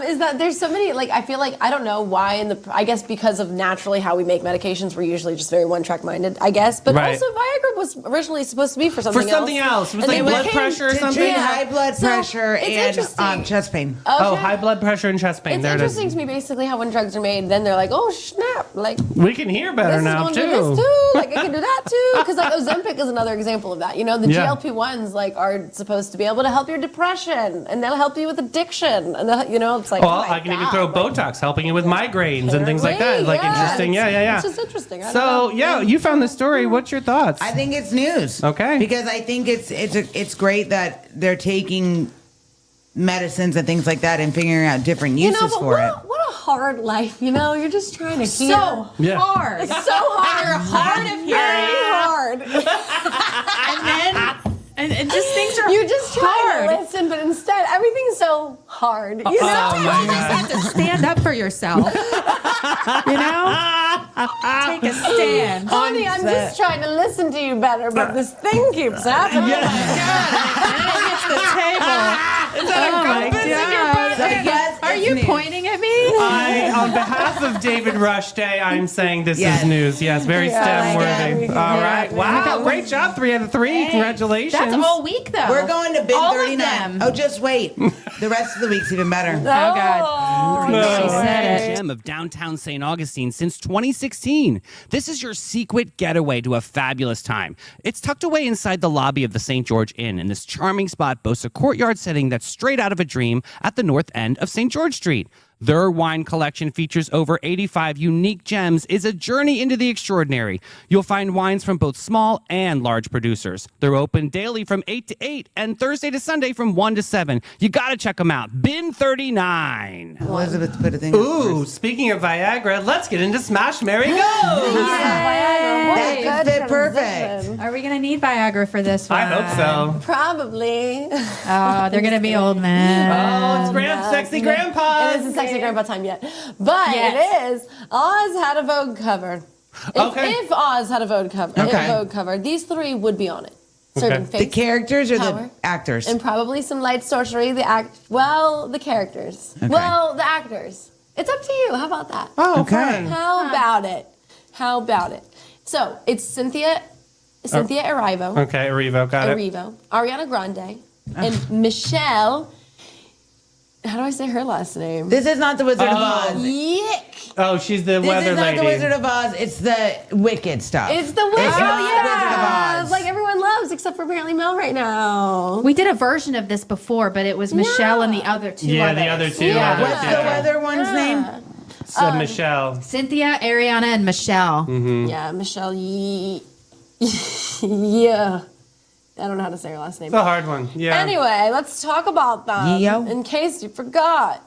Is that there's so many, like, I feel like, I don't know why I guess because of naturally how we make medications, we're usually just very one-track minded, I guess. But Right. also Viagra was originally supposed to be for something For something else. It was And like then blood it pressure or To something. treat Yeah. high blood So, pressure it's and interesting. chest pain. Oh, Okay. high blood pressure and chest pain. It's There it is. interesting to me basically how when drugs are made, then they're like, oh snap, like We can hear better this is now going to do this too. too. Like I can do that too. Because like Ozempic is another example of that. You know, the Yeah. GLP-1s like are supposed to be able to help your depression, and they'll help you with addiction, and you know, it's like Well, oh my I can even God, throw like, Botox, helping you with migraines and things like that. Like interesting. Yeah. It's just interesting. I don't So know. yeah, you found this story. What's your thoughts? I think it's news. Okay. Because I think it's great that they're taking medicines and things like that and figuring out different you uses know, but for it. what a hard life. You know, you're just trying to hear. So Yeah. hard. It's so hard. hard of hearing. Very hard. And just things are You're just trying hard. to listen, but instead everything's so hard. You know? my You just have to stand up for yourself. You know? Take a stand. Honey, I'm just trying to listen to you better, but this thing keeps happening. Hits the table. Is that Oh my God. So, yes, Are it's you news. pointing at me? on behalf of David Rush Day, I'm saying this Yes. is news. Yes, very Yeah, STEM yeah, worthy. yeah. All right. Yeah. Wow. Great job. 3 out of 3. Congratulations. That's all week, though. We're going to Big All of 39. them. Oh, just wait. The rest of the week's even better. Oh, God. She said it. Gem of downtown St. Augustine since 2016. This is your secret getaway to a fabulous time. It's tucked away inside the lobby of the St. George Inn, and this charming spot boasts a courtyard setting that's straight out of a dream at the north end of St. George Street. Their wine collection features over 85 unique gems, is a journey into the extraordinary. You'll find wines from both small and large producers. They're open daily from 8 to 8 and Thursday to Sunday from 1 to 7. You got to check them out. Bin 39. Elizabeth put a thing. Ooh, speaking of Viagra, let's get into Smash, Marry, Go. That could fit perfect. Are we gonna need Viagra for this one? I hope so. Probably. Oh, they're gonna be old men. Oh, it's sexy grandpa. It isn't sexy grandpa time yet, but Yes. it is. Oz had a Vogue cover. If Oz had a Vogue cover, these three would be on it. Serving face, The characters or power, the actors? and probably some light sorcery. The characters. Okay. Well, the actors. It's up to you. How about that? Oh, Okay. fun. How about it? So it's Cynthia Erivo. Okay, Erivo, got it. Erivo, Ariana Grande, and Michelle. How do I say her last name? This is not the Wizard of Oz. Yick. Oh, she's the This weather is not lady. the Wizard of Oz. It's the Wicked stuff. It's the Wizard. It's not the Wizard of Oz. Like everyone loves, except for apparently Mel right now. We did a version of this before, but it was Michelle and the other two. Yeah, others. the other two. Yeah. others, What's the yeah. weather one's name? So Michelle. Cynthia, Ariana, and Michelle. Yeah, Michelle. Yeah. I don't know how to say her last name. It's a hard one. Yeah. Anyway, let's talk about them. Yo. In case you forgot,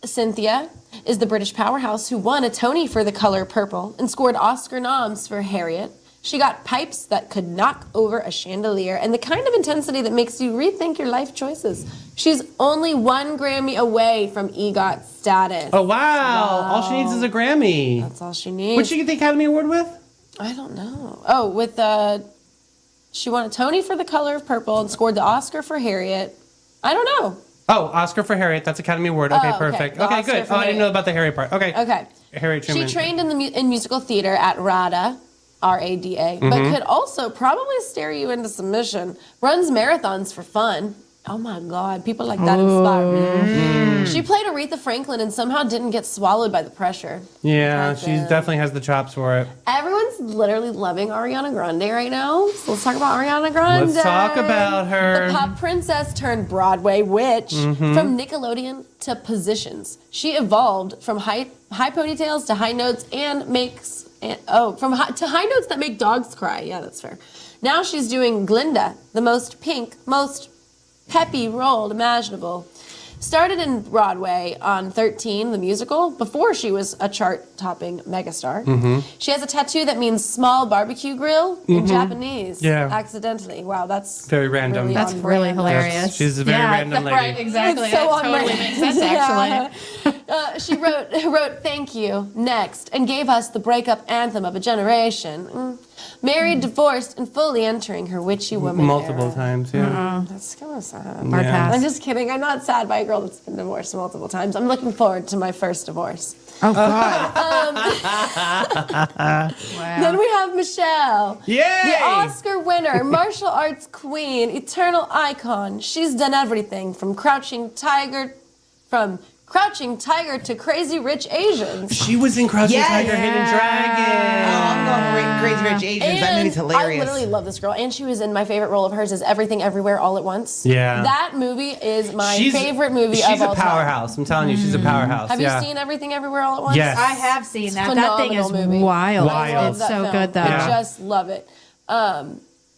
Cynthia is the British powerhouse who won a Tony for The Color Purple and scored Oscar noms for Harriet. She got pipes that could knock over a chandelier and the kind of intensity that makes you rethink your life choices. She's only 1 Grammy away from EGOT status. Oh, wow. All she needs is a Grammy. That's all she needs. What'd she get the Academy Award with? I don't know. Oh, with she won a Tony for The Color of Purple and scored the Oscar for Harriet. I don't know. Oh, Oscar for Harriet. That's Academy Award. Okay, okay. perfect. The Okay, Oscar good. for Oh, I didn't Harriet. know about the Harriet part. Okay. Okay. Harriet Truman. She trained in musical theater at RADA, RADA, but could also probably steer you into submission. Runs marathons for fun. Oh my God, people like that inspire me. She played Aretha Franklin and somehow didn't get swallowed by the pressure. Yeah, That's she it. definitely has the chops for it. Everyone's literally loving Ariana Grande right now. So let's talk about Ariana Grande. Let's talk about her. The pop princess turned Broadway witch. From Nickelodeon to Positions. She evolved from high ponytails to high notes and to high notes that make dogs cry. Yeah, that's fair. Now she's doing Glinda, the most pink, most peppy role imaginable. Started in Broadway on 13, the musical, before she was a chart-topping megastar. She has a tattoo that means small barbecue grill in Japanese. Yeah. Accidentally. Wow, that's Very random. really That's on really brand. hilarious. She's a very random lady. Right, exactly. It's so that on totally brand. makes sense, Yeah. actually. She wrote "Thank You" next and gave us the breakup anthem of a generation. Married, divorced, and fully entering her witchy woman Multiple era. times, yeah. That's kind of sad. Our Yeah. past. I'm just kidding. I'm not sad by a girl that's been divorced multiple times. I'm looking forward to my first divorce. Oh, God. Then we have Michelle. Yay! The Oscar winner, martial arts queen, eternal icon. She's done everything from Crouching Tiger to Crazy Rich Asians. She was in Crouching Yes. Tiger, Hidden Oh, Dragon. I'm going Crazy Rich Asians. That movie's hilarious. I literally love this girl. And she was in my favorite role of hers is Everything Everywhere All at Once. Yeah. That movie is my favorite movie She's of all a powerhouse. I'm telling you, she's a powerhouse. time. Have yeah. you seen Everything Everywhere All at Once? Yes. I have seen It's that. That thing is phenomenal movie. wild. I love It's that so film. good, though. I just love it.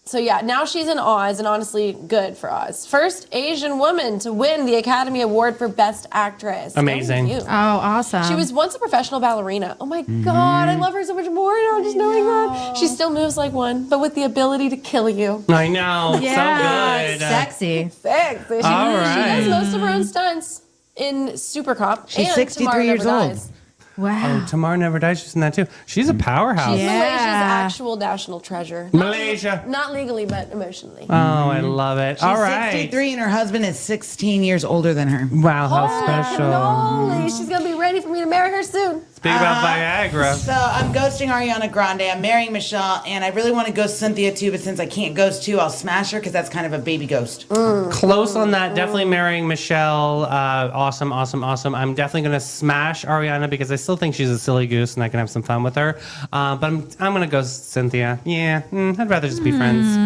So yeah, now she's in Oz, and honestly, good for Oz. First Asian woman to win the Academy Award for Best Actress. Amazing. Thank you. Oh, awesome. She was once a professional ballerina. Oh my God, I love her so much more now, just knowing that. She still moves like one, but with the ability to kill you. I know. yeah, So good. sexy. Sexy. She All does right. most of her own stunts in Super Cop. She's and 63 Tomorrow years Never old. Dies. Wow. Tomorrow Never Dies. She's in that too. She's a powerhouse. Yeah. Malaysia's actual national treasure. Malaysia. Not legally, but emotionally. Oh, I love it. She's All right. 63 and her husband is 16 years older than her. Wow, how special. Holy, she's gonna be ready for me to marry her soon. Speak about Viagra. So I'm ghosting Ariana Grande. I'm marrying Michelle, and I really want to ghost Cynthia too. But since I can't ghost too, I'll smash her because that's kind of a baby ghost. Close on that. Definitely marrying Michelle. Awesome. I'm definitely going to smash Ariana because I still think she's a silly goose and I can have some fun with her. But I'm going to ghost Cynthia. Yeah, I'd rather just be friends.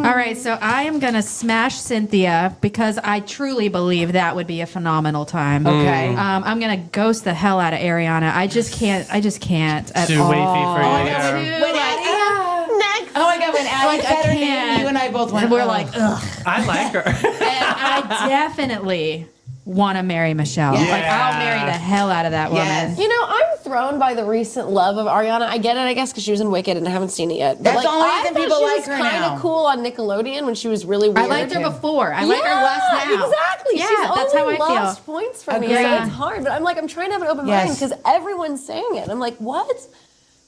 All right, so I am going to smash Cynthia because I truly believe that would be a phenomenal time. Okay. I'm going to ghost the hell out of Ariana. I just can't at Too all. wafy for you. Yeah. Next. Oh my God, when Allie said her name, you and I both went. And we're like, ugh. I like her. And I definitely want to marry Michelle. Yeah. Like, I'll marry the hell out of that woman. Yes. You know, I'm thrown by the recent love of Ariana. I get it, I guess, because she was in Wicked and I haven't seen it yet. But That's the only reason people like her She was kind now. of cool on Nickelodeon when she was really weird. I liked her before. I like her less now. Exactly. Yeah, She's that's how only I feel. lost points for me. So Agreed. it's hard. But I'm trying to have an open Yes. mind because everyone's saying it. I'm like, what?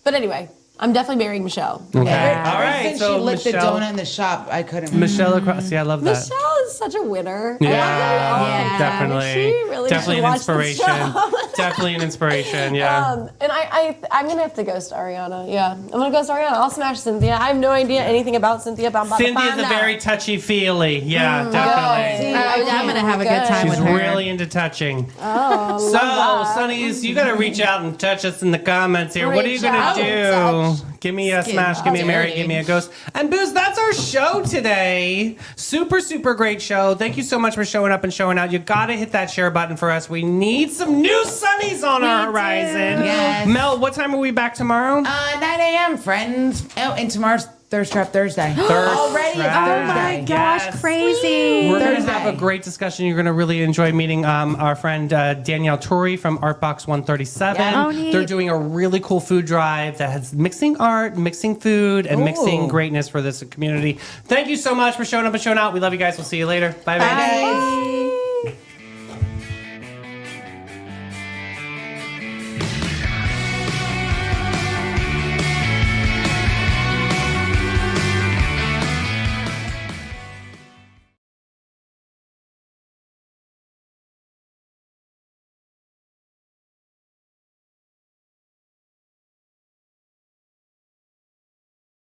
But anyway, I'm definitely marrying Michelle. Okay. Ever All right. since So she licked Michelle, the donut in the shop, I couldn't. Michelle across. Yeah, I love that. Michelle is such a winner. Yeah, Yeah. definitely. She really definitely should an watch the inspiration. show. Definitely an inspiration. Yeah. And I'm gonna have to ghost Ariana. Yeah, I'm gonna ghost Ariana. I'll smash Cynthia. I have no idea anything about Cynthia, but I'm about to Cynthia's find a out. very touchy-feely. Yeah, definitely. I'm going to have a good time She's with her. really into touching. Oh, so, Sonny's, you got to reach out and touch us in the comments here. What are you Reach going out to and do? Give me a smash, give me a marry, give me a ghost. And Booze, that's our show today. Super, super great show. Thank you so much for showing up and showing out. You got to hit that share button for us. We need some new Sonnies on our horizon. Yes. Mel, what time are we back tomorrow? 9 a.m., friends. Oh, and tomorr's Thirst Trap Thursday. Already Trap. Thursday. Oh my gosh, Yes. crazy. We're going to Thursday. have a great discussion. You're going to really enjoy meeting our friend Danielle Torrey from Artbox 137. Yeah. Oh, neat. They're doing a really cool food drive that has mixing art, mixing food, and mixing Ooh. greatness for this community. Thank you so much for showing up and showing out. We love you guys. We'll see you later. Bye, bye. Bye.